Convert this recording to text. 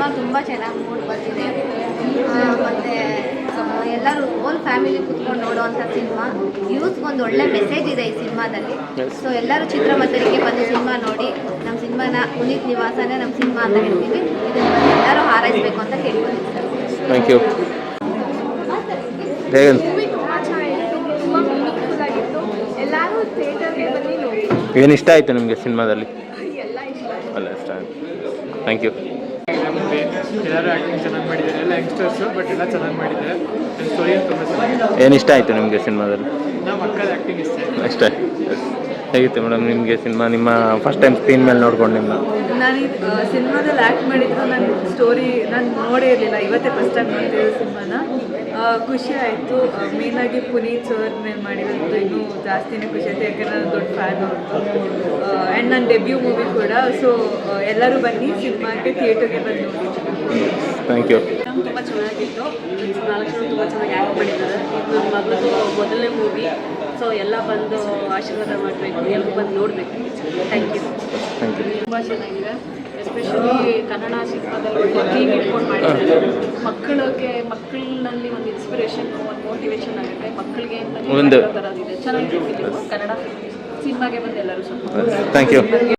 Cinema ತುಂಬ ಚೆನ್ನಾಗಿ mood ಬಂದಿದೆ. ಮತ್ತು ಎಲ್ಲರೂ ಓಲ್ ಫ್ಯಾಮಿಲಿ ಕುತ್ಕೊಂಡು ನೋಡುವಂಥ ಸಿನಿಮಾ. ಯೂತ್ಗೊಂದು ಒಳ್ಳೆ ಮೆಸೇಜ್ ಇದೆ ಈ ಸಿನಿಮಾದಲ್ಲಿ. ಸೊ ಎಲ್ಲರೂ ಚಿತ್ರಮಂದಿರಕ್ಕೆ ಬಂದು ಸಿನಿಮಾ ನೋಡಿ ನಮ್ಮ ಸಿನಿಮಾನ ಪುನೀತ್ ನಿವಾಸನೇ ನಮ್ಮ ಸಿನಿಮಾ ಅಂತ ಹೇಳ್ತೀವಿ. ಇದನ್ನು ಬಂದು ಎಲ್ಲರೂ ಹಾರೈಸಬೇಕು ಅಂತ ಕೇಳ್ಕೊಂಡಿದ್ದೀವಿ ಸರ್. Thank you. ಮೂವಿ ತುಂಬ ಚೆನ್ನಾಗಿತ್ತು, ತುಂಬ ಮೀನಿಂಗ್ಫುಲ್ ಆಗಿತ್ತು. ಎಲ್ಲರೂ ಥಿಯೇಟರ್ಗೆ ಬನ್ನಿ ನೋಡಿ. ಏನು ಇಷ್ಟ ಆಯಿತು ನಿಮಗೆ ಸಿನಿಮಾದಲ್ಲಿ? ಎಲ್ಲ ಇಷ್ಟ ಆಯಿತು. ಅಲ್ಲ ಇಷ್ಟ ಆಯಿತು. Thank you. ಎಲ್ಲರೂ ಆ್ಯಕ್ಟಿಂಗ್ ಚೆನ್ನಾಗಿ ಮಾಡಿದ್ದಾರೆ, ಎಲ್ಲ ಯಂಗ್ಸ್ಟರ್ಸು, ಬಟ್ ಎಲ್ಲ ಚೆನ್ನಾಗಿ ಮಾಡಿದ್ದಾರೆ. ನನ್ನ ಸ್ಟೋರಿ ತುಂಬ ಚೆನ್ನಾಗಿದೆ. ಏನು ಇಷ್ಟ ಆಯಿತು ನಿಮಗೆ ಸಿನಿಮಾದಲ್ಲಿ? ನಮ್ಮ ಮಕ್ಕಳ ಆ್ಯಕ್ಟಿಂಗ್ ಇಷ್ಟ ಆಯಿತು. ಅಷ್ಟೇ. ಹೇಗಿತ್ತು ಮೇಡಮ್ ನಿಮಗೆ ಸಿನಿಮಾ? ನಿಮ್ಮ ಫಸ್ಟ್ ಟೈಮ್ ಸ್ಕ್ರೀನ್ ಮೇಲೆ ನೋಡ್ಕೊಂಡು ನಿಮ್ಮ ನಾನು ಈ ಸಿನಿಮಾದಲ್ಲಿ ಆ್ಯಕ್ಟ್ ಮಾಡಿದ್ರು ನನ್ನ ಸ್ಟೋರಿ ನಾನು ನೋಡೇ ಇರಲಿಲ್ಲ. ಇವತ್ತೇ ಫಸ್ಟ್ ಟೈಮ್ ನೋಡ್ತಿದ್ದೆ ಸಿನಿಮಾನ. ಖುಷಿ ಆಯಿತು. ಮೇಯ್ನಾಗಿ ಪುನೀತ್ ಸರ್ ಮೇಲೆ ಮಾಡಿರೋದು ಇನ್ನೂ ಜಾಸ್ತಿನೇ ಖುಷಿ ಆಯಿತು, ಯಾಕಂದರೆ ನಾನು ದೊಡ್ಡ ಫ್ಯಾನ್ ಅವ್ರದ್ದು. ಆ್ಯಂಡ್ ನನ್ನ ಡೆಬ್ಯೂ ಮೂವಿ ಕೂಡ. ಸೊ ಎಲ್ಲರೂ ಬನ್ನಿ ಸಿನಿಮಾಗೆ, ಥಿಯೇಟರ್ಗೆ ಬಂದು ನೋಡಿ. Thank you. ತುಂಬ ಚೆನ್ನಾಗಿತ್ತು. 4 ಜನ ತುಂಬ ಚೆನ್ನಾಗಿ ಆ್ಯಕ್ಟ್ ಮಾಡಿದ್ದಾರೆ. ಇದು ನನ್ನ ಮಗಳದು ಮೊದಲನೇ ಮೂವಿ. ಸೊ ಎಲ್ಲ ಬಂದು ಆಶೀರ್ವಾದ ಮಾಡಬೇಕು, ಎಲ್ಲರೂ ಬಂದು ನೋಡಬೇಕು. Thank you. Thank you. ತುಂಬ ಚೆನ್ನಾಗಿದೆ. ಎಸ್ಪೆಷಲಿ ಕನ್ನಡ ಸಿನಿಮಾದಲ್ಲಿ ಒಂದು ಥೀಮ್ ಇಟ್ಕೊಂಡು ಮಾಡಿದ್ದಾರೆ. ಮಕ್ಕಳಲ್ಲಿ ಒಂದು ಇನ್ಸ್ಪಿರೇಷನ್, ಒಂದು ಮೋಟಿವೇಶನ್ ಆಗುತ್ತೆ ಮಕ್ಕಳಿಗೆ ಅಂತ ಬರೋದಿದೆ. ಚೆನ್ನಾಗಿದೆ ಫಿಲಿಮು. ಕನ್ನಡ ಸಿನಿಮಾಗೆ ಬಂದು ಎಲ್ಲರೂ ಸ್ವಲ್ಪ ಥ್ಯಾಂಕ್ ಯು.